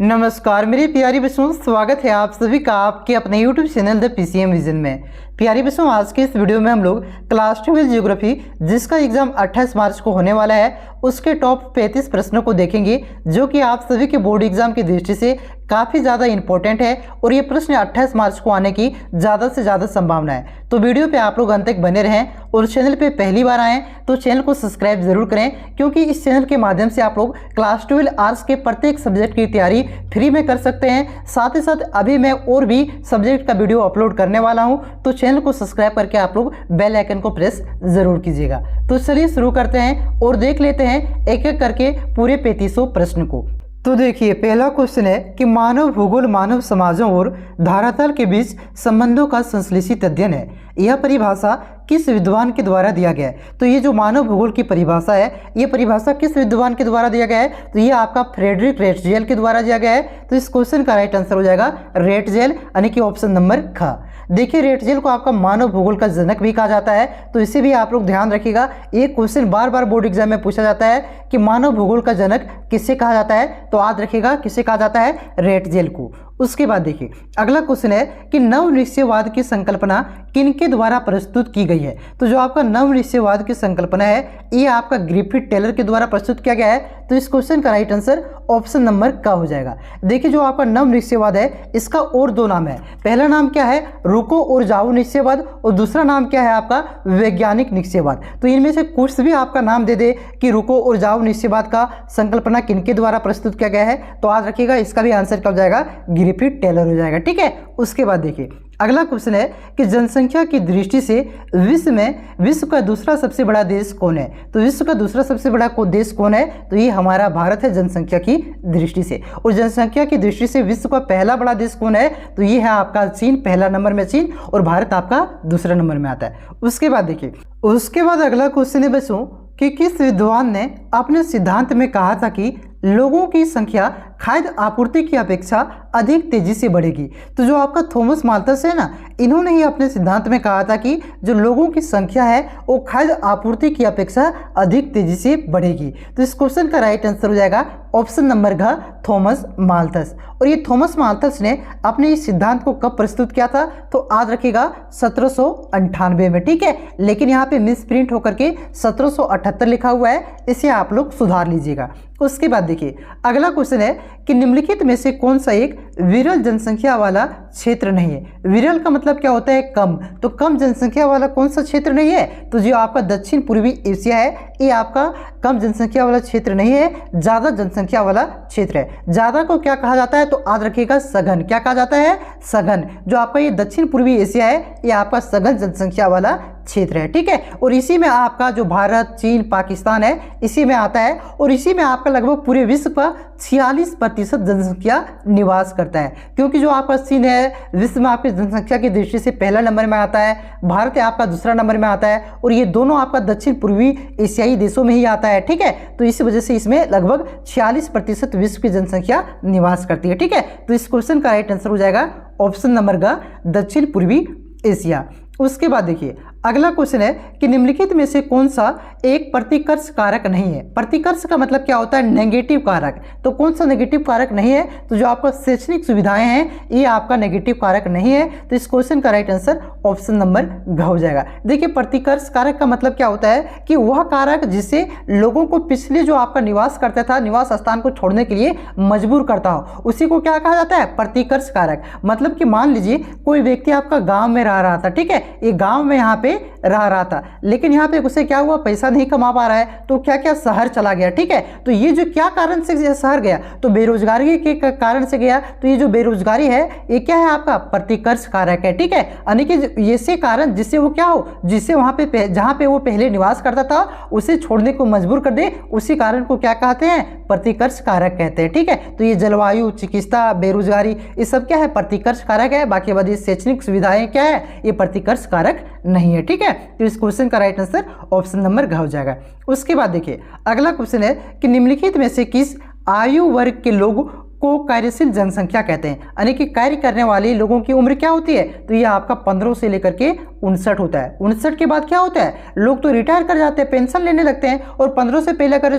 नमस्कार मेरी प्यारी बच्चों, स्वागत है आप सभी का आपके अपने YouTube channel the PCM vision में। प्यारी बच्चों, आज के इस वीडियो में हम लोग क्लास 12 ज्योग्राफी जिसका एग्जाम 28 मार्च को होने वाला है उसके टॉप 35 प्रश्नों को देखेंगे, जो कि आप सभी के बोर्ड एग्जाम की दृष्टि से काफ़ी ज़्यादा इंपॉर्टेंट है और ये प्रश्न 28 मार्च को आने की ज़्यादा से ज़्यादा संभावना है। तो वीडियो पे आप लोग अंत तक बने रहें और चैनल पे पहली बार आएँ तो चैनल को सब्सक्राइब जरूर करें, क्योंकि इस चैनल के माध्यम से आप लोग क्लास 12 आर्ट्स के प्रत्येक सब्जेक्ट की तैयारी फ्री में कर सकते हैं। साथ ही साथ अभी मैं और भी सब्जेक्ट का वीडियो अपलोड करने वाला हूं, तो चैनल को सब्सक्राइब करके आप लोग बेल आइकन को प्रेस जरूर कीजिएगा। तो चलिए शुरू करते हैं और देख लेते हैं एक एक करके पूरे 3500 प्रश्न को। तो देखिए, पहला क्वेश्चन है कि मानव भूगोल मानव समाजों और धरातल के बीच संबंधों का संश्लेषित अध्ययन है। यह परिभाषा किस विद्वान के द्वारा दिया गया है? तो ये जो मानव भूगोल की परिभाषा है, ये परिभाषा किस विद्वान के द्वारा दिया गया है? तो ये आपका फ्रेडरिक रेटजेल के द्वारा दिया गया है। तो इस क्वेश्चन का राइट आंसर हो जाएगा रेटजेल, यानी कि ऑप्शन नंबर ख। देखिए, रेटजेल को आपका मानव भूगोल का जनक भी कहा जाता है, तो इसे भी आप लोग ध्यान रखिएगा। ये क्वेश्चन बार बार बोर्ड एग्जाम में पूछा जाता है कि मानव भूगोल का जनक किससे कहा जाता है, तो याद रखिएगा किससे कहा जाता है, रेटजेल को। उसके बाद देखिए, अगला क्वेश्चन है कि नवनिश्चयवाद की संकल्पना किनके द्वारा प्रस्तुत की गई है? तो जो आपका नवनिश्चयवाद की संकल्पना है, ये आपका ग्रिफिथ टेलर के द्वारा प्रस्तुत किया गया है। तो इस क्वेश्चन का राइट आंसर ऑप्शन नंबर का हो जाएगा। देखिए, जो आपका नवनिश्चयवाद है, इसका और दो नाम है। पहला नाम क्या है, रुको और जाओ निश्चयवाद, और दूसरा नाम क्या है आपका, वैज्ञानिक निश्चयवाद। तो इनमें से कुछ भी आपका नाम दे दे कि रुको और जाओ निश्चयवाद का संकल्पना किनके द्वारा प्रस्तुत किया गया है, तो याद रखिएगा इसका भी आंसर क्या हो जाएगा, ग्रिफिथ टेलर हो जाएगा। ठीक है। उसके बाद देखिए, अगला क्वेश्चन है कि जनसंख्या की दृष्टि से विश्व का दूसरा सबसे बड़ा देश कौन है? तो विश्व का दूसरा सबसे बड़ा देश कौन है? तो ये हमारा भारत है जनसंख्या की दृष्टि से। और जनसंख्या की दृष्टि से विश्व का पहला बड़ा देश कौन है? तो ये है आपका चीन, पहला नंबर में चीन, और भारत आपका दूसरा नंबर में आता है। उसके बाद देखिए, उसके बाद अगला क्वेश्चन है बच्चों कि किस विद्वान ने अपने सिद्धांत में कहा था कि लोगों की संख्या खाद्य आपूर्ति की अपेक्षा अधिक तेजी से बढ़ेगी? तो जो आपका थॉमस माल्थस है ना, इन्होंने ही अपने सिद्धांत में कहा था कि जो लोगों की संख्या है वो खाद्य आपूर्ति की अपेक्षा अधिक तेजी से बढ़ेगी। तो इस क्वेश्चन का राइट आंसर हो जाएगा ऑप्शन नंबर घ, थॉमस माल्थस। और ये थॉमस माल्थस ने अपने इस सिद्धांत को कब प्रस्तुत किया था? तो याद रखिएगा 1798 में। ठीक है, लेकिन यहाँ पे मिस प्रिंट होकर के 1778 लिखा हुआ है, इसे आप लोग सुधार लीजिएगा। उसके बाद देखिए, अगला क्वेश्चन है कि निम्नलिखित में से कौन सा एक विरल जनसंख्या वाला क्षेत्र नहीं है? विरल का मतलब क्या होता है, कम। तो कम जनसंख्या वाला कौन सा क्षेत्र नहीं है? तो जो आपका दक्षिण पूर्वी एशिया है, ये आपका कम जनसंख्या वाला क्षेत्र नहीं है, ज़्यादा जनसंख्या वाला क्षेत्र है। ज़्यादा को क्या कहा जाता है? तो याद रखिएगा सघन। क्या कहा जाता है? सघन। जो आपका ये दक्षिण पूर्वी एशिया है, ये आपका सघन जनसंख्या वाला क्षेत्र है। ठीक है। और इसी में आपका जो भारत, चीन, पाकिस्तान है, इसी में आता है, और इसी में आपका लगभग पूरे विश्व का 46% जनसंख्या निवास करता है। क्योंकि जो आपका चीन है विश्व में आपकी जनसंख्या की दृष्टि से पहला नंबर में आता है, भारत है आपका दूसरा नंबर में आता है, और ये दोनों आपका दक्षिण पूर्वी एशियाई देशों में ही आता है। ठीक है। तो इस वजह से इसमें लगभग 46% विश्व की जनसंख्या निवास करती है। ठीक है। तो इस क्वेश्चन का राइट आंसर हो जाएगा ऑप्शन नंबर का, दक्षिण पूर्वी एशिया। उसके बाद देखिए, अगला क्वेश्चन है कि निम्नलिखित में से कौन सा एक प्रतिकर्ष कारक नहीं है? प्रतिकर्ष का मतलब क्या होता है, नेगेटिव कारक। तो कौन सा नेगेटिव कारक नहीं है? तो जो आपका शैक्षणिक सुविधाएं हैं, ये आपका नेगेटिव कारक नहीं है। तो इस क्वेश्चन का राइट आंसर ऑप्शन नंबर घ हो जाएगा। देखिए, प्रतिकर्ष कारक का मतलब क्या होता है कि वह कारक जिससे लोगों को पिछले जो आपका निवास करता था, निवास स्थान को छोड़ने के लिए मजबूर करता हो, उसी को क्या कहा जाता है, प्रतिकर्ष कारक। मतलब कि मान लीजिए कोई व्यक्ति आपका गाँव में रह रहा था, ठीक है, ये गाँव में यहाँ पे रह रहा था, लेकिन यहाँ पे उसे क्या हुआ, पैसा नहीं कमा पा रहा है, तो क्या क्या शहर चला गया। ठीक है। तो ये जो क्या कारण से शहर गया, तो बेरोजगारी के कारण से गया। तो ये जो बेरोजगारी है, ये क्या है आपका, प्रतिकर्ष कारक है। ठीक है। यानी कि ऐसे कारण जिससे वो क्या हो, जिससे वहाँ पे जहाँ पे वो पहले निवास करता था उसे छोड़ने को मजबूर कर दे, उसी कारण को क्या कहते हैं, प्रतिकर्ष कारक कहते हैं। ठीक है। तो ये जलवायु, चिकित्सा, बेरोजगारी, ये सब क्या है, प्रतिकर्ष कारक है। बाकी बाद शैक्षणिक सुविधाएं क्या है, ये प्रतिकर्ष कारक नहीं है। ठीक है। तो इस क्वेश्चन का राइट आंसर ऑप्शन नंबर घ हो जाएगा। उसके बाद देखिए, अगला क्वेश्चन है कि निम्नलिखित में से किस आयु वर्ग के लोग को कार्यशील जनसंख्या कहते हैं, यानी कि कार्य करने वाले लोगों की उम्र क्या होती है, तो ये आपका 15 से लेकर के 59 होता है। 59 के बाद क्या होता है, लोग तो रिटायर कर जाते हैं, पेंशन लेने लगते हैं, और 15 से पहले अगर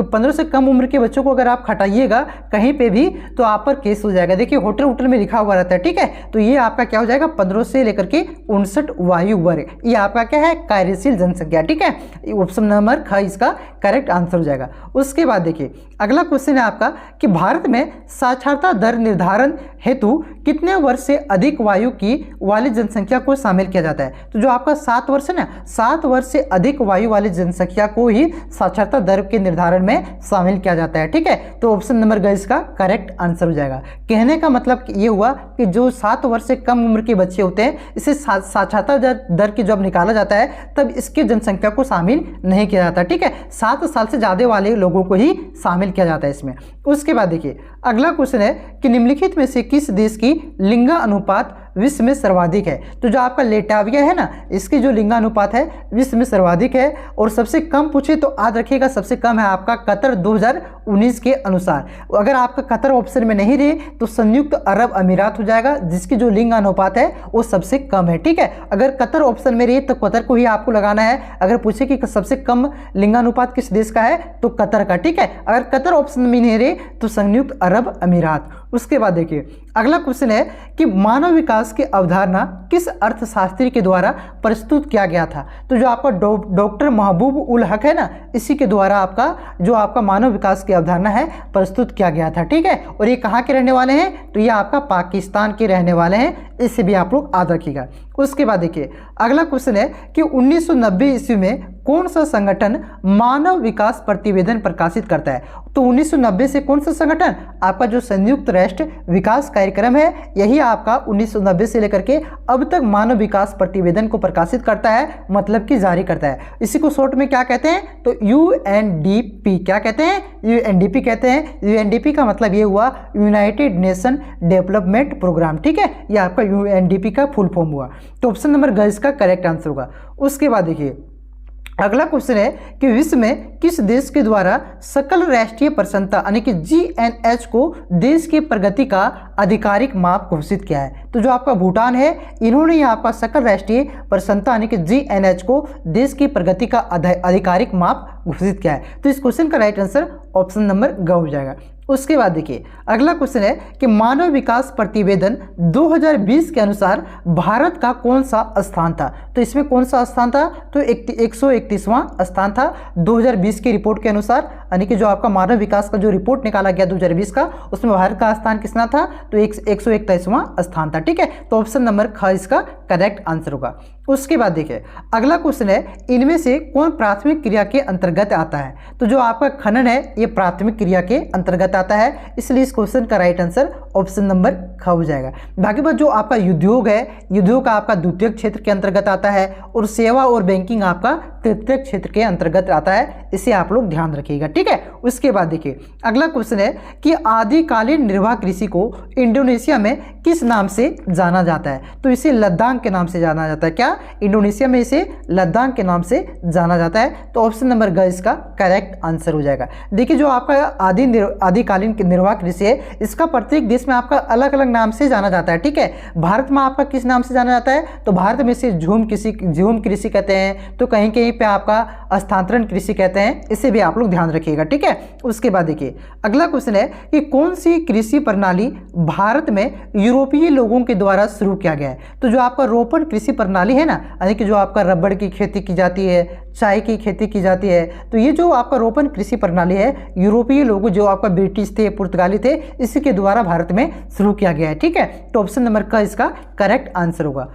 15 से कम उम्र के बच्चों को अगर आप हटाइएगा कहीं पे भी तो आप पर केस हो जाएगा। देखिए होटल वोटल में लिखा हुआ रहता है, ठीक है। तो ये आपका क्या हो जाएगा, 15 से लेकर के 59 वायु वर्ग, ये आपका क्या है, कार्यशील जनसंख्या, ठीक है। ऑप्शन नंबर ख इसका करेक्ट आंसर हो जाएगा। उसके बाद देखिए अगला क्वेश्चन है आपका कि भारत में साक्षरता दर निर्धारण हेतु कितने वर्ष से अधिक वायु की वाली जनसंख्या को शामिल किया जाता है। तो जो आपका 7 वर्ष है ना, 7 वर्ष से अधिक वायु वाली जनसंख्या को ही साक्षरता दर के निर्धारण में शामिल किया जाता है, ठीक है। तो ऑप्शन नंबर ग इसका करेक्ट आंसर हो जाएगा। कहने का मतलब ये हुआ कि जो 7 वर्ष से कम उम्र के बच्चे होते हैं, इसे साक्षरता दर की जब निकाला जाता है तब इसकी जनसंख्या को शामिल नहीं किया जाता, ठीक है। 7 साल से ज़्यादा वाले लोगों को ही शामिल किया जाता है इसमें। उसके बाद देखिए अगला क्वेश्चन है कि निम्नलिखित में से किस देश की लिंग अनुपात विश्व में सर्वाधिक है। तो जो आपका लेटाविया है ना, इसकी जो लिंग अनुपात है विश्व में सर्वाधिक है, और सबसे कम पूछे तो याद रखिएगा सबसे कम है आपका कतर 2019 के अनुसार। अगर आपका कतर ऑप्शन में नहीं रहे तो संयुक्त अरब अमीरात हो जाएगा, जिसकी जो लिंग अनुपात है वो सबसे कम है, ठीक है। अगर कतर ऑप्शन में रहे तो कतर को ही आपको लगाना है। अगर पूछे कि सबसे कम लिंगानुपात किस देश का है तो कतर का, ठीक है। अगर कतर ऑप्शन में नहीं रहे तो संयुक्त अरब अमीरात। उसके बाद देखिए अगला क्वेश्चन है कि मानव विकास की अवधारणा किस अर्थशास्त्री के द्वारा प्रस्तुत किया गया था। तो जो आपका डॉक्टर महबूब उल हक है ना, इसी के द्वारा आपका मानव विकास की अवधारणा है प्रस्तुत किया गया था, ठीक है। और ये कहाँ के रहने वाले हैं, तो ये आपका पाकिस्तान के रहने वाले हैं, इसे भी आप लोग याद रखिएगा। उसके बाद देखिए अगला क्वेश्चन है कि 1990 ईस्वी में कौन सा संगठन मानव विकास प्रतिवेदन प्रकाशित करता है। तो 1990 से कौन सा संगठन, आपका जो संयुक्त राष्ट्र विकास कार्यक्रम है, यही आपका 1990 से लेकर के अब तक मानव विकास प्रतिवेदन को प्रकाशित करता है, मतलब कि जारी करता है। इसी को शॉर्ट में क्या कहते हैं, तो यूएनडीपी। क्या कहते हैं, यूएनडीपी कहते हैं। यूएनडीपी का मतलब ये हुआ यूनाइटेड नेशन डेवलपमेंट प्रोग्राम, ठीक है। ये आपका यूएनडीपी का फुल फॉर्म हुआ। तो ऑप्शन नंबर ग इसका करेक्ट आंसर होगा। उसके बाद देखिए अगला क्वेश्चन है कि विश्व में किस देश के द्वारा सकल राष्ट्रीय प्रसन्नता यानी कि जीएनएच को देश की प्रगति का आधिकारिक माप घोषित किया है। तो जो आपका भूटान है, इन्होंने ही आपका सकल राष्ट्रीय प्रसन्नता यानी कि जीएनएच को देश की प्रगति का आधिकारिक माप घोषित किया है। तो इस क्वेश्चन का राइट आंसर ऑप्शन नंबर ग हो जाएगा। उसके बाद देखिए अगला क्वेश्चन है कि मानव विकास प्रतिवेदन 2020 के अनुसार भारत का कौन सा स्थान था। तो इसमें कौन सा स्थान था, तो 131वां स्थान था 2020 की रिपोर्ट के अनुसार, यानी कि जो आपका मानव विकास का जो रिपोर्ट निकाला गया 2020 का, उसमें भारत का स्थान कितना था, तो 121वां स्थान था, ठीक है। तो ऑप्शन नंबर ख इसका करेक्ट आंसर होगा। उसके बाद देखिए अगला क्वेश्चन है इनमें से कौन प्राथमिक क्रिया के अंतर्गत आता है। तो जो आपका खनन है ये प्राथमिक क्रिया के अंतर्गत आता है, इसलिए इस क्वेश्चन का राइट आंसर ऑप्शन नंबर ख हो जाएगा। बाकी बात जो आपका उद्योग है, उद्योग का आपका द्वितीय क्षेत्र के अंतर्गत आता है, और सेवा और बैंकिंग आपका तृतीय क्षेत्र के अंतर्गत आता है, इसे आप लोग ध्यान रखिएगा, ठीक है। उसके बाद देखिए अगला क्वेश्चन है कि आदिकालीन निर्वाह कृषि को इंडोनेशिया में किस नाम से जाना जाता है। तो इसे लद्दाख के नाम से जाना जाता है। क्या, इंडोनेशिया में इसे लद्दाख के नाम से जाना जाता है। तो ऑप्शन नंबर ग इसका करेक्ट आंसर हो जाएगा। देखिए जो आपका आदिकालीन निर्वाह कृषि है, इसका प्रत्येक देश में आपका अलग अलग नाम से जाना जाता है, ठीक है। भारत में आपका किस नाम से जाना जाता है, तो भारत में इसे झूम कृषि कहते हैं, तो कहीं कहीं पे आपका स्थानांतरण कृषि कहते हैं, इसे भी आप लोग ध्यान रखिएगा, ठीक है। उसके बाद देखिए अगला क्वेश्चन है कि कौन सी कृषि प्रणाली भारत में यूरोपीय लोगों के द्वारा शुरू किया गया है। तो जो आपका रोपण कृषि प्रणाली है ना, यानी कि जो आपका रबड़ की खेती की जाती है, चाय की खेती की जाती है, तो ये जो आपका रोपण कृषि प्रणाली है यूरोपीय लोग जो आपका ब्रिटिश थे, पुर्तगाली थे, इसी के द्वारा भारत में शुरू किया गया है, ठीक है। तो ऑप्शन नंबर का इसका करेक्ट आंसर होगा।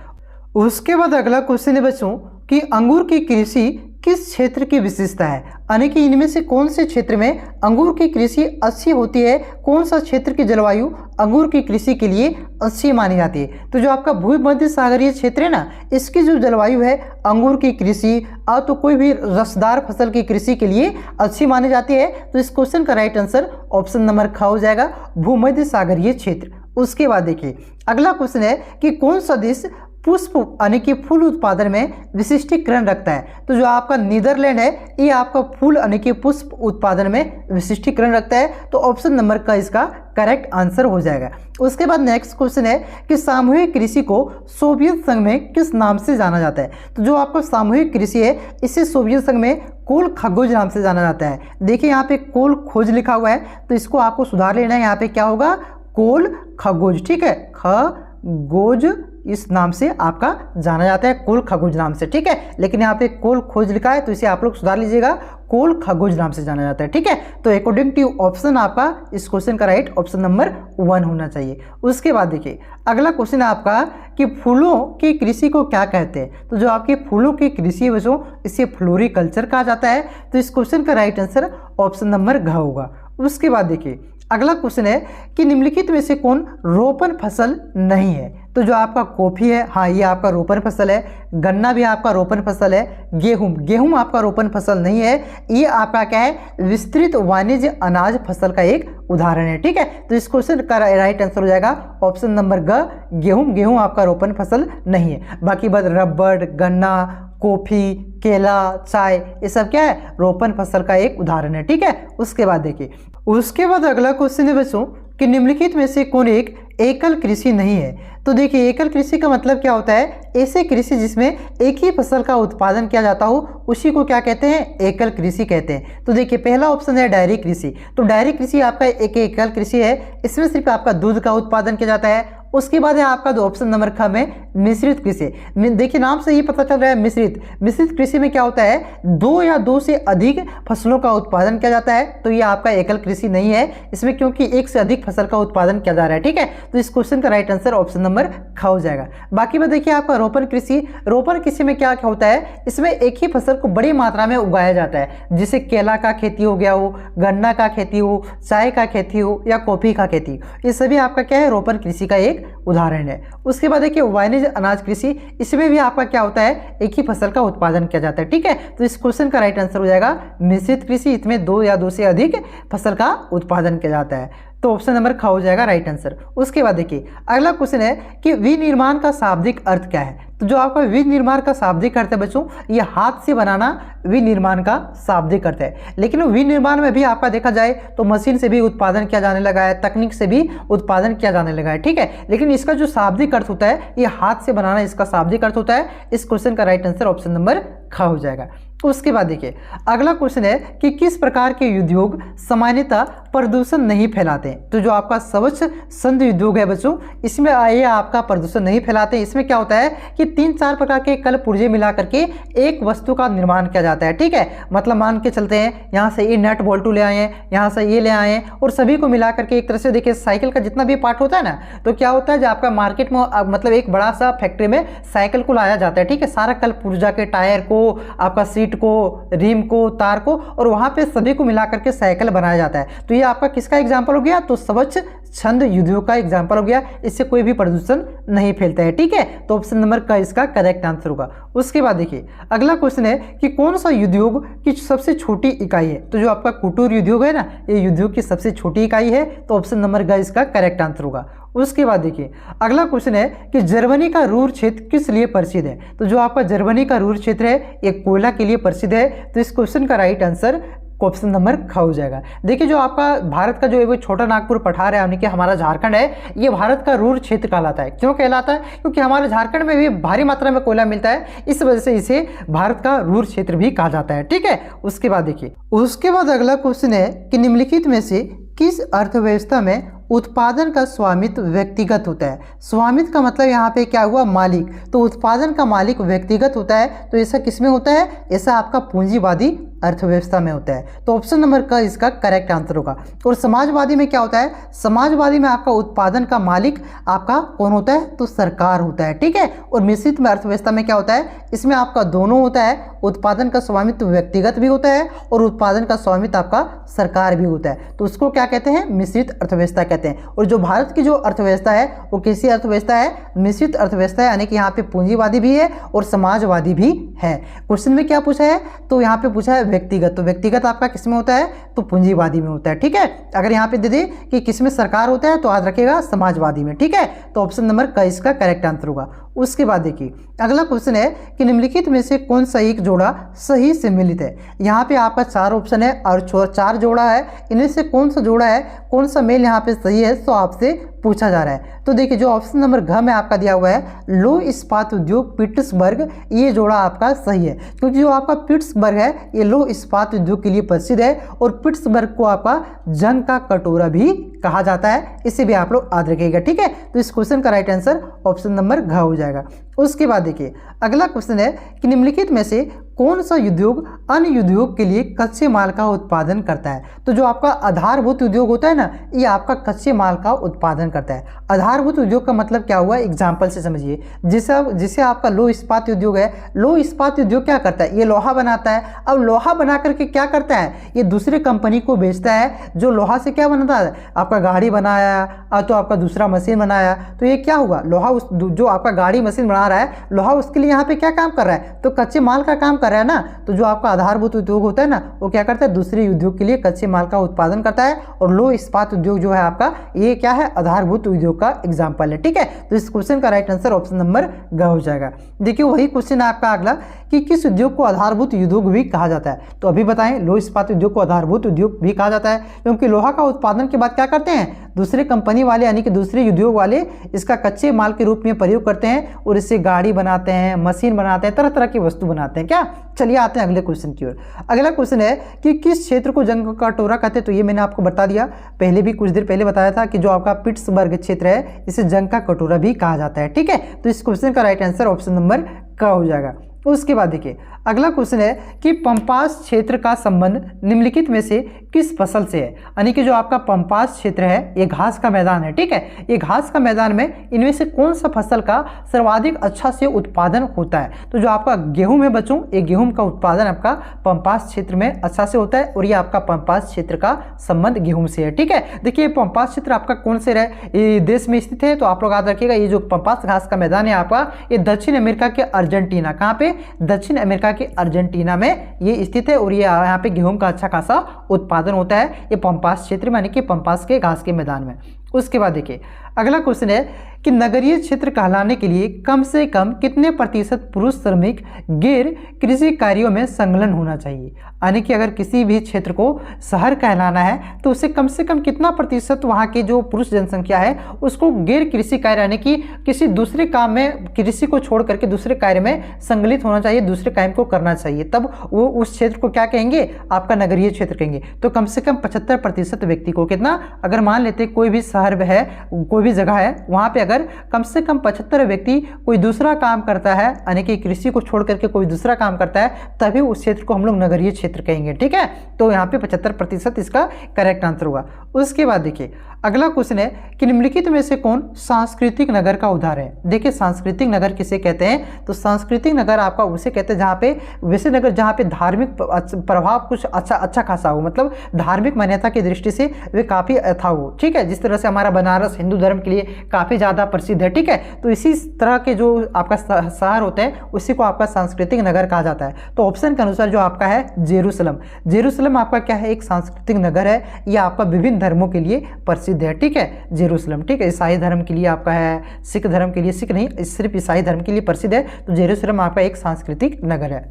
उसके बाद अगला क्वेश्चन है बच्चों कि अंगूर की कृषि किस क्षेत्र की विशेषता है, यानी कि इनमें से कौन से क्षेत्र में अंगूर की कृषि अच्छी होती है, कौन सा क्षेत्र की जलवायु अंगूर की कृषि के लिए अच्छी मानी जाती है। तो जो आपका भूमध्य सागरीय क्षेत्र है ना, इसकी जो जलवायु है अंगूर की कृषि और तो कोई भी रसदार फसल की कृषि के लिए अच्छी मानी जाती है। तो इस क्वेश्चन का राइट आंसर ऑप्शन नंबर ख हो जाएगा, भूमध्य सागरीय क्षेत्र। उसके बाद देखिए अगला क्वेश्चन है कि कौन सा देश पुष्प यानी कि फूल उत्पादन में विशिष्टीकरण रखता है। तो जो आपका नीदरलैंड है ये आपका फूल यानी कि पुष्प उत्पादन में विशिष्टीकरण रखता है। तो ऑप्शन नंबर का इसका करेक्ट आंसर हो जाएगा। उसके बाद नेक्स्ट क्वेश्चन है कि सामूहिक कृषि को सोवियत संघ में किस नाम से जाना जाता है। तो जो आपका सामूहिक कृषि है इसे सोवियत संघ में कोल खगोज नाम से जाना जाता है। देखिए यहाँ पे कोल खोज लिखा हुआ है तो इसको आपको सुधार लेना है, यहाँ पे क्या होगा कोल खगोज, ठीक है, खगोज इस नाम से आपका जाना जाता है, कोल खगोज नाम से, ठीक है। लेकिन यहाँ पे कोल खोज लिखा है तो इसे आप लोग सुधार लीजिएगा, कोल खगोज नाम से जाना जाता है, ठीक है। तो अकॉर्डिंग टू ऑप्शन आपका इस क्वेश्चन का राइट ऑप्शन नंबर 1 होना चाहिए। उसके बाद देखिए अगला क्वेश्चन है आपका कि फूलों की कृषि को क्या कहते हैं। तो जो आपके फूलों की कृषि है बच्चों इसे फ्लोरिकल्चर कहा जाता है। तो इस क्वेश्चन का राइट आंसर ऑप्शन नंबर घ होगा। उसके बाद देखिए अगला क्वेश्चन है कि निम्नलिखित में से कौन रोपण फसल नहीं है। तो जो आपका कॉफी है, हाँ ये आपका रोपण फसल है, गन्ना भी आपका रोपण फसल है, गेहूं आपका रोपण फसल नहीं है, ये आपका क्या है विस्तृत वाणिज्य अनाज फसल का एक उदाहरण है, ठीक है। तो इस क्वेश्चन का राइट आंसर हो जाएगा ऑप्शन नंबर ग, गेहूं आपका रोपण फसल नहीं है। बाकी बात रबड़, गन्ना, कॉफी, केला, चाय ये सब क्या है रोपण फसल का एक उदाहरण है, ठीक है। उसके बाद देखिए उसके बाद अगला क्वेश्चन है बच्चों कि निम्नलिखित में से कौन एक एकल कृषि नहीं है। तो देखिए एकल कृषि का मतलब क्या होता है, ऐसे कृषि जिसमें एक ही फसल का उत्पादन किया जाता हो उसी को क्या कहते हैं एकल कृषि कहते हैं। तो देखिए पहला ऑप्शन है डायरी कृषि। तो डायरी कृषि आपका एक एकल कृषि है, इसमें सिर्फ आपका दूध का उत्पादन किया जाता है। उसके बाद है आपका दो ऑप्शन नंबर ख में मिश्रित कृषि। देखिए नाम से ही पता चल रहा है मिश्रित कृषि में क्या होता है दो या दो से अधिक फसलों का उत्पादन किया जाता है। तो ये आपका एकल कृषि नहीं है इसमें, क्योंकि एक से अधिक फसल का उत्पादन किया जा रहा है, ठीक है। तो इस क्वेश्चन का राइट आंसर ऑप्शन नंबर ख हो जाएगा। बाकी में देखिए आपका रोपण कृषि में क्या होता है, इसमें एक ही फसल को बड़ी मात्रा में उगाया जाता है, जैसे केला का खेती हो गया हो, गन्ना का खेती हो, चाय का खेती हो या कॉफी का खेती, ये सभी आपका क्या है रोपण कृषि का एक उदाहरण है। उसके बाद देखिए वाणिज्य अनाज कृषि, इसमें भी आपका क्या होता है एक ही फसल का उत्पादन किया जाता है, ठीक है। तो इस क्वेश्चन का राइट आंसर हो जाएगा मिश्रित कृषि, इसमें दो या दो से अधिक फसल का उत्पादन किया जाता है। तो ऑप्शन नंबर ख हो जाएगा राइट आंसर। उसके बाद देखिए अगला क्वेश्चन है कि विनिर्माण का शाब्दिक अर्थ क्या है। तो जो आपका विनिर्माण का शाब्दिक अर्थ है बच्चों, ये हाथ से बनाना विनिर्माण का शाब्दिक अर्थ है। लेकिन विनिर्माण में भी आपका देखा जाए तो मशीन से भी उत्पादन किया जाने लगा है, तकनीक से भी उत्पादन किया जाने लगा है, ठीक है। लेकिन इसका जो शाब्दिक अर्थ होता है ये हाथ से बनाना इसका शाब्दिक अर्थ होता है। इस क्वेश्चन का राइट आंसर ऑप्शन नंबर ख हो जाएगा। उसके बाद देखिए अगला क्वेश्चन है कि किस प्रकार के उद्योग सामान्यतः प्रदूषण नहीं फैलाते हैं। तो जो आपका स्वच्छ संद उद्योग है बच्चों, इसमें ये आपका प्रदूषण नहीं फैलाते हैं। इसमें क्या होता है कि 3-4 प्रकार के कल पुर्जे मिला करके एक वस्तु का निर्माण किया जाता है, ठीक है। मतलब मान के चलते हैं यहाँ से ये नट बोल्टू ले आए हैं, यहाँ से ये ले आए हैं और सभी को मिला करके एक तरह से देखिए साइकिल का जितना भी पार्ट होता है ना, तो क्या होता है जो आपका मार्केट में मतलब एक बड़ा सा फैक्ट्री में साइकिल को लाया जाता है, ठीक है। सारा कल पुर्जा के टायर को, आपका सीट को, रिम को, तार को, और वहां पे सभी को मिला करके साइकिल बनाया जाता है। तो ये आपका किसका एग्जांपल हो गया, तो स्वच्छ छंद उद्योग का एग्जांपल हो गया। इससे कोई भी प्रदूषण नहीं फैलता है, ठीक है। तो ऑप्शन नंबर का इसका करेक्ट आंसर होगा। उसके बाद देखिए अगला क्वेश्चन है कि कौन सा उद्योग की सबसे छोटी इकाई है। तो जो आपका कुटीर उद्योग है ना, ये उद्योग की सबसे छोटी इकाई है। तो ऑप्शन नंबर का इसका करेक्ट आंसर होगा। उसके बाद देखिए अगला क्वेश्चन है कि जर्मनी का रूर क्षेत्र किस लिए प्रसिद्ध है। तो जो आपका जर्मनी का रूर क्षेत्र है ये कोयला के लिए प्रसिद्ध है। तो इस क्वेश्चन का राइट आंसर ऑप्शन नंबर ख हो जाएगा। देखिए जो आपका भारत का जो है वो छोटा नागपुर पठार है, यानी कि हमारा झारखंड है, ये भारत का रूर क्षेत्र कहलाता है। क्यों कहलाता है, क्योंकि हमारे झारखंड में भी भारी मात्रा में कोयला मिलता है, इस वजह से इसे भारत का रूर क्षेत्र भी कहा जाता है, ठीक है। उसके बाद देखिए उसके बाद अगला क्वेश्चन है कि निम्नलिखित में से किस अर्थव्यवस्था में उत्पादन का स्वामित्व व्यक्तिगत होता है। स्वामित्व का मतलब यहाँ पे क्या हुआ, मालिक। तो उत्पादन का मालिक व्यक्तिगत होता है, तो ऐसा किसमें होता है, ऐसा आपका पूंजीवादी अर्थव्यवस्था में होता है। तो ऑप्शन नंबर का इसका करेक्ट आंसर होगा। और समाजवादी में क्या होता है, समाजवादी में आपका उत्पादन का मालिक आपका कौन होता है, तो सरकार होता है, ठीक है। और मिश्रित में अर्थव्यवस्था में क्या होता है, इसमें आपका दोनों होता है, उत्पादन का स्वामित्व व्यक्तिगत भी होता है और उत्पादन का स्वामित्व आपका सरकार भी होता है। तो उसको क्या कहते हैं, मिश्रित अर्थव्यवस्था कहते हैं। और जो भारत की जो अर्थव्यवस्था है वो कैसी अर्थव्यवस्था है, मिश्रित अर्थव्यवस्था है, यानी कि यहाँ पे पूंजीवादी भी है और समाजवादी भी है। क्वेश्चन में क्या पूछा है, तो यहाँ पे पूछा है व्यक्तिगत। तो व्यक्तिगत आपका किसमें होता है, तो पूंजीवादी में होता है, ठीक है। अगर यहाँ पे दे दे कि किसमें सरकार होता है तो याद रखिएगा समाजवादी में, ठीक है। तो ऑप्शन नंबर का इसका करेक्ट आंसर होगा। उसके बाद देखिए अगला क्वेश्चन है कि निम्नलिखित में से कौन सा एक जोड़ा सही से मिलित है। यहाँ पे आपका 4 ऑप्शन है और 4 जोड़ा है, इनमें से कौन सा जोड़ा है, कौन सा मेल यहाँ पे सही है, तो आपसे पूछा जा रहा है। तो देखिए जो ऑप्शन नंबर घ में आपका दिया हुआ है लो इस्पात उद्योग पिट्सबर्ग, ये जोड़ा आपका सही है, क्योंकि जो आपका पिट्सबर्ग है ये लो इस्पात उद्योग के लिए प्रसिद्ध है और पिट्सबर्ग को आपका जंग का कटोरा भी कहा जाता है, इसे भी आप लोग याद रखिएगा, ठीक है। तो इस क्वेश्चन का राइट आंसर ऑप्शन नंबर घ हो जाएगा। उसके बाद देखिए अगला क्वेश्चन है कि निम्नलिखित में से कौन सा उद्योग अन्य उद्योग के लिए कच्चे माल का उत्पादन करता है। तो जो आपका आधारभूत उद्योग होता है ना, ये आपका कच्चे माल का उत्पादन करता है। आधारभूत उद्योग का मतलब क्या हुआ, एग्जाम्पल से समझिए। जिसे आपका लो इस्पात उद्योग है, लो इस्पात उद्योग क्या करता है, ये लोहा बनाता है। अब लोहा बना करके क्या करता है, ये दूसरे कंपनी को बेचता है, जो लोहा से क्या बनाता है, आपका गाड़ी बनाया तो आपका दूसरा मशीन बनाया, तो ये क्या हुआ, लोहा उस जो आपका गाड़ी मशीन बना रहा है, लोहा उसके लिए यहाँ पे क्या काम कर रहा है, तो कच्चे माल का काम कर रहा है ना। तो जो आपका आधारभूत उद्योग होता है ना, वो क्या करता है, दूसरे उद्योग के लिए कच्चे माल का उत्पादन करता है। और लो इस्पात उद्योग जो है आपका, ये क्या है, आधारभूत उद्योग का एग्जाम्पल है, ठीक है। तो इस क्वेश्चन का राइट आंसर ऑप्शन नंबर ग हो जाएगा। देखिए वही क्वेश्चन है आपका अगला कि किस उद्योग को आधारभूत उद्योग भी कहा जाता है। तो अभी बताएं, लो इस्पात उद्योग को आधारभूत उद्योग भी कहा जाता है, क्योंकि लोहा का उत्पादन के बाद क्या करते हैं, दूसरे कंपनी वाले यानी कि दूसरे उद्योग वाले इसका कच्चे माल के रूप में प्रयोग करते हैं और इससे गाड़ी बनाते हैं, मशीन बनाते हैं, तरह तरह की वस्तु बनाते हैं। क्या, चलिए आते हैं अगले क्वेश्चन की ओर। अगला क्वेश्चन है कि किस क्षेत्र को जंग का कटोरा कहते हैं। तो ये मैंने आपको बता दिया, पहले भी कुछ देर पहले बताया था कि जो आपका पिट्सबर्ग क्षेत्र है इसे जंग का कटोरा भी कहा जाता है, ठीक है। तो इस क्वेश्चन का राइट आंसर ऑप्शन नंबर क हो जाएगा। उसके बाद देखिए अगला क्वेश्चन है कि पंपास क्षेत्र का संबंध निम्नलिखित में से किस फसल से है। यानी कि जो आपका पंपास क्षेत्र है ये घास का मैदान है, ठीक है। ये घास का मैदान में इनमें से कौन सा फसल का सर्वाधिक अच्छा से उत्पादन होता है। तो जो आपका गेहूं है बच्चों, ये गेहूं का उत्पादन आपका पंपास क्षेत्र में अच्छा से होता है और ये आपका पंपास क्षेत्र का संबंध गेहूं से है, ठीक है। देखिए पंपास क्षेत्र आपका कौन से ये देश में स्थित है, तो आप लोग याद रखिएगा ये जो पंपास घास का मैदान है आपका, ये दक्षिण अमेरिका के अर्जेंटीना, कहाँ पे, दक्षिण अमेरिका के अर्जेंटीना में ये स्थित है और ये यहाँ पे गेहूं का अच्छा खासा उत्पादन होता है, ये पंपास क्षेत्र में, यानी कि पंपास के घास के मैदान में। उसके बाद देखिए अगला क्वेश्चन है कि नगरीय क्षेत्र कहलाने के लिए कम से कम कितने प्रतिशत पुरुष श्रमिक गैर कृषि कार्यों में संलग्न होना चाहिए। यानी कि अगर किसी भी क्षेत्र को शहर कहलाना है तो उसे कम से कम कितना प्रतिशत वहाँ की जो पुरुष जनसंख्या है उसको गैर कृषि कार्य यानी कि किसी दूसरे काम में, कृषि को छोड़ करके दूसरे कार्य में संलग्नित होना चाहिए, दूसरे काम को करना चाहिए, तब वो उस क्षेत्र को क्या कहेंगे, आपका नगरीय क्षेत्र कहेंगे। तो कम से कम 75% व्यक्ति को कितना, अगर मान लेते कोई भी शहर है, कोई भी जगह है, वहाँ पे अगर कम से कम 75 व्यक्ति कोई दूसरा काम करता है, यानी कि कृषि को छोड़ करके कोई दूसरा काम करता है, तभी उस क्षेत्र को हम लोग नगरीय क्षेत्र कहेंगे, ठीक है। तो यहाँ पे 75% इसका करेक्ट आंसर होगा। उसके बाद देखिए अगला क्वेश्चन है कि निम्नलिखित में से कौन सांस्कृतिक नगर का उदाहरण है। देखिए सांस्कृतिक नगर किसे कहते हैं, तो सांस्कृतिक नगर आपका उसे कहते हैं जहाँ पे, वैसे नगर जहाँ पे धार्मिक प्रभाव कुछ अच्छा खासा हो, मतलब धार्मिक मान्यता की दृष्टि से वे काफ़ी अथाह हो, ठीक है। जिस तरह से हमारा बनारस हिंदू धर्म के लिए काफ़ी ज़्यादा प्रसिद्ध है, ठीक है। तो इसी तरह के जो आपका शहर होते हैं उसी को आपका सांस्कृतिक नगर कहा जाता है। तो ऑप्शन के अनुसार जो आपका है जेरूसलम, जेरूसलम आपका क्या है, एक सांस्कृतिक नगर है, यह आपका विभिन्न धर्मों के लिए प्रसिद्ध है, ठीक है, जेरूसलम, ठीक है। ईसाई धर्म के लिए आपका है, सिख धर्म के लिए, सिख नहीं सिर्फ ईसाई धर्म के लिए प्रसिद्ध है। तो जेरूसलम आपका एक सांस्कृतिक नगर है।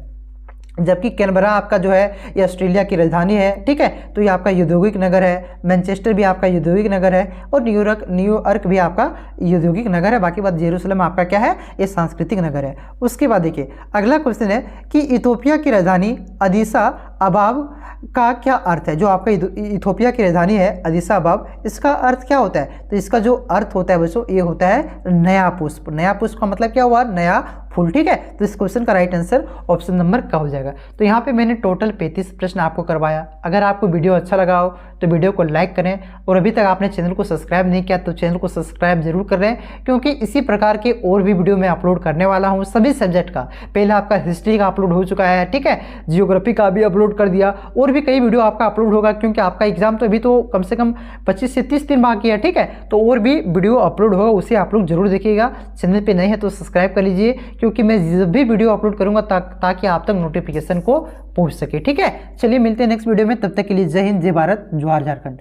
जबकि कैनबरा आपका जो है ये ऑस्ट्रेलिया की राजधानी है, ठीक है। तो ये आपका औद्योगिक नगर है। मैनचेस्टर भी आपका औद्योगिक नगर है और न्यूयॉर्क भी आपका औद्योगिक नगर है। बाकी बात जेरूसलम आपका क्या है, ये सांस्कृतिक नगर है। उसके बाद देखिए अगला क्वेश्चन है कि इथोपिया की राजधानी अदीस अबाब का क्या अर्थ है। जो आपका इथोपिया की राजधानी है अदीस अबाब, इसका अर्थ क्या होता है। तो इसका जो अर्थ होता है बच्चों ये होता है नया पुष्प। नया पुष्प का मतलब क्या हुआ, नया फूल, ठीक है। तो इस क्वेश्चन का राइट आंसर ऑप्शन नंबर का हो जाएगा। तो यहाँ पे मैंने टोटल 35 प्रश्न आपको करवाया। अगर आपको वीडियो अच्छा लगा हो तो वीडियो को लाइक करें और अभी तक आपने चैनल को सब्सक्राइब नहीं किया तो चैनल को सब्सक्राइब जरूर कर लें, क्योंकि इसी प्रकार के और भी वीडियो मैं अपलोड करने वाला हूँ सभी सब्जेक्ट का। पहले आपका हिस्ट्री का अपलोड हो चुका है, ठीक है, जियोग्राफी का भी अपलोड कर दिया और भी कई वीडियो आपका अपलोड होगा, क्योंकि आपका एग्जाम तो अभी तो कम से कम 25 से 30 दिन बाकी है, ठीक है। तो और भी वीडियो अपलोड होगा, उसे आप लोग जरूर देखिएगा। चैनल पर नहीं है तो सब्सक्राइब कर लीजिए, क्योंकि मैं जब भी वीडियो अपलोड करूंगा ताकि आप तक नोटिफिकेशन को पहुंच सके, ठीक है। चलिए मिलते हैं नेक्स्ट वीडियो में, तब तक के लिए जय हिंद, जय भारत, जोहार झारखंड।